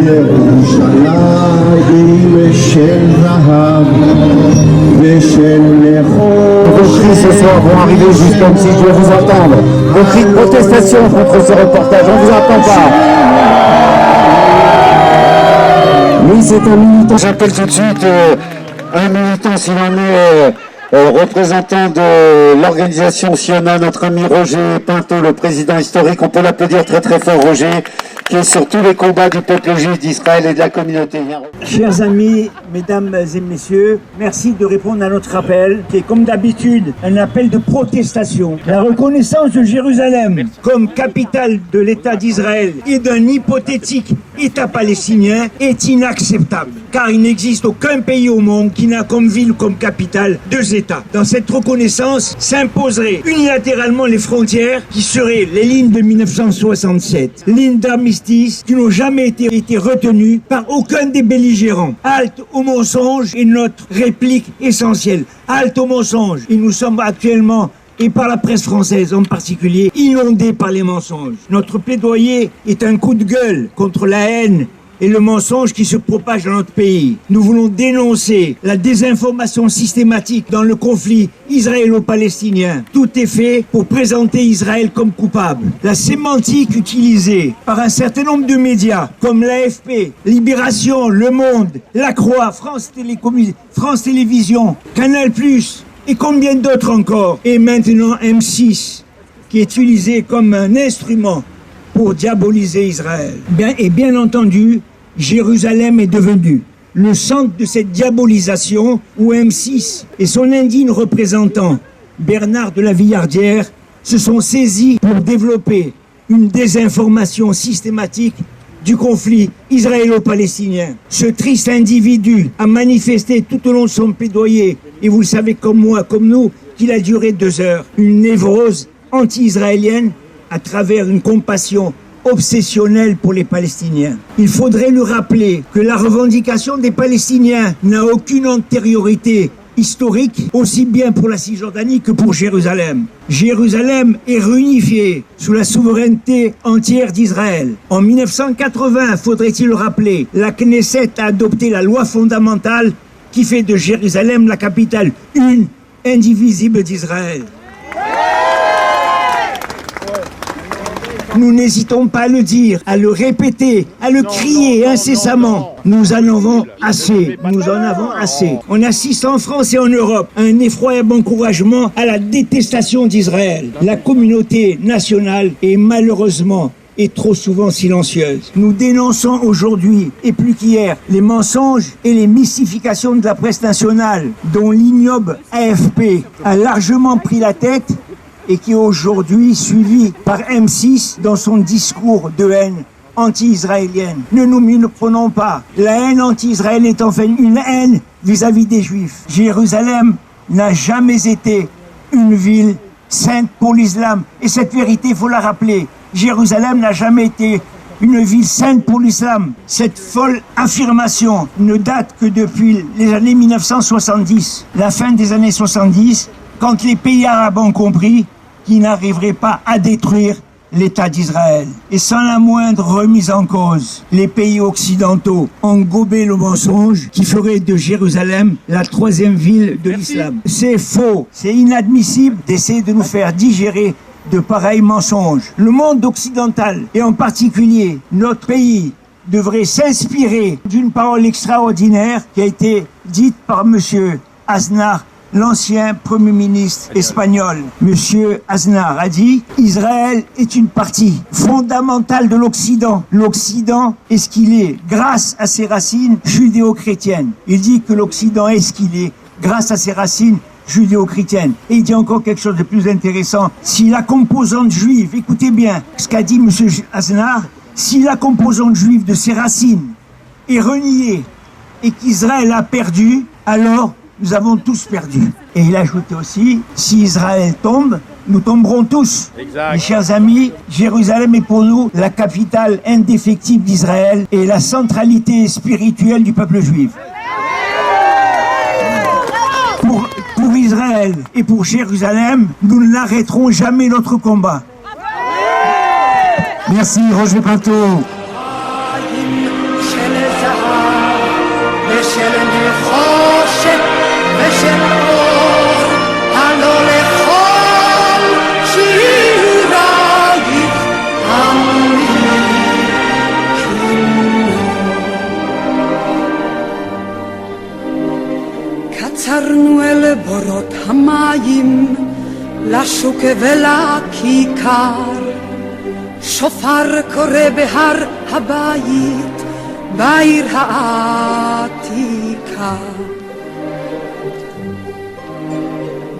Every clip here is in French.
ירושלים של זהב ושל נחושת. Vos cris ce soir vont arriver jusqu'à si je vais vous entendre. Vos cris de protestation contre ce reportage, on ne vous entend pas. Oui, c'est un militant. J'appelle tout de suite un militant, s'il en est, représentant de l'organisation Siona, notre ami Roger Pinto, le président historique. On peut l'applaudir très très fort, Roger, qui est sur tous les combats du peuple juif d'Israël et de la communauté. Chers amis, mesdames et messieurs, merci de répondre à notre appel, qui est comme d'habitude un appel de protestation. La reconnaissance de Jérusalem comme capitale de l'État d'Israël et d'un hypothétique État palestinien est inacceptable, car il n'existe aucun pays au monde qui n'a comme ville ou comme capitale deux États. Dans cette reconnaissance s'imposeraient unilatéralement les frontières qui seraient les lignes de 1967, lignes d'armistice qui n'ont jamais été retenues par aucun des belligérants. Halte au mensonge est notre réplique essentielle. Halte au mensonge. Et nous sommes actuellement, et par la presse française en particulier, inondés par les mensonges. Notre plaidoyer est un coup de gueule contre la haine et le mensonge qui se propage dans notre pays. Nous voulons dénoncer la désinformation systématique dans le conflit israélo-palestinien. Tout est fait pour présenter Israël comme coupable. La sémantique utilisée par un certain nombre de médias comme l'AFP, Libération, Le Monde, La Croix, France Télévisions, Canal+, et combien d'autres encore, et maintenant M6, qui est utilisé comme un instrument pour diaboliser Israël. Bien entendu, Jérusalem est devenu le centre de cette diabolisation où M6 et son indigne représentant, Bernard de la Villardière, se sont saisis pour développer une désinformation systématique du conflit israélo-palestinien. Ce triste individu a manifesté tout au long de son plaidoyer, et vous le savez comme moi, comme nous, qu'il a duré 2 heures, une névrose anti-israélienne à travers une compassion obsessionnelle pour les Palestiniens. Il faudrait lui rappeler que la revendication des Palestiniens n'a aucune antériorité historique, aussi bien pour la Cisjordanie que pour Jérusalem. Jérusalem est réunifiée sous la souveraineté entière d'Israël. En 1980, faudrait-il le rappeler, la Knesset a adopté la loi fondamentale qui fait de Jérusalem la capitale une, indivisible d'Israël. Nous n'hésitons pas à le dire, à le répéter, à le crier incessamment. Nous en avons assez. Nous en avons assez. On assiste en France et en Europe à un effroyable encouragement à la détestation d'Israël. La communauté nationale est malheureusement et trop souvent silencieuse. Nous dénonçons aujourd'hui, et plus qu'hier, les mensonges et les mystifications de la presse nationale, dont l'ignoble AFP a largement pris la tête et qui est aujourd'hui suivi par M6 dans son discours de haine anti-israélienne. Ne nous méprenons pas. La haine anti-israélienne est enfin une haine vis-à-vis des Juifs. Jérusalem n'a jamais été une ville sainte pour l'islam. Et cette vérité, il faut la rappeler. Jérusalem n'a jamais été une ville sainte pour l'islam. Cette folle affirmation ne date que depuis les années 1970, la fin des années 70, quand les pays arabes ont compris qu'ils n'arriveraient pas à détruire l'État d'Israël. Et sans la moindre remise en cause, les pays occidentaux ont gobé le mensonge qui ferait de Jérusalem la 3e ville de l'islam. C'est faux, c'est inadmissible d'essayer de nous faire digérer de pareils mensonges. Le monde occidental, et en particulier notre pays, devrait s'inspirer d'une parole extraordinaire qui a été dite par monsieur Aznar, l'ancien Premier ministre espagnol. Monsieur Aznar a dit « Israël est une partie fondamentale de l'Occident. L'Occident est ce qu'il est grâce à ses racines judéo-chrétiennes. » Il dit que l'Occident est ce qu'il est grâce à ses racines judéo-chrétienne. Et il dit encore quelque chose de plus intéressant. Si la composante juive, écoutez bien ce qu'a dit M. Aznar, si la composante juive de ses racines est reniée et qu'Israël a perdu, alors nous avons tous perdu. Et il a ajouté aussi, si Israël tombe, nous tomberons tous. Exact. Mes chers amis, Jérusalem est pour nous la capitale indéfectible d'Israël et la centralité spirituelle du peuple juif. Pour Israël et pour Jérusalem, nous n'arrêterons jamais notre combat. Merci Roger Pinto. ושל נחושת ושל אור, הלא לכל שירייך אני קצרנו אל בורות המים, לשוק ולכיכר, שופר קורא בהר הבית, בעיר העתיקה.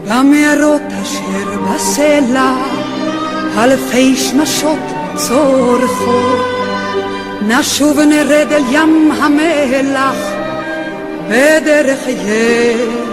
במערות אשר בסלע, אלפי שמשות צורחות, נשוב נרד אל ים המלח, בדרך יש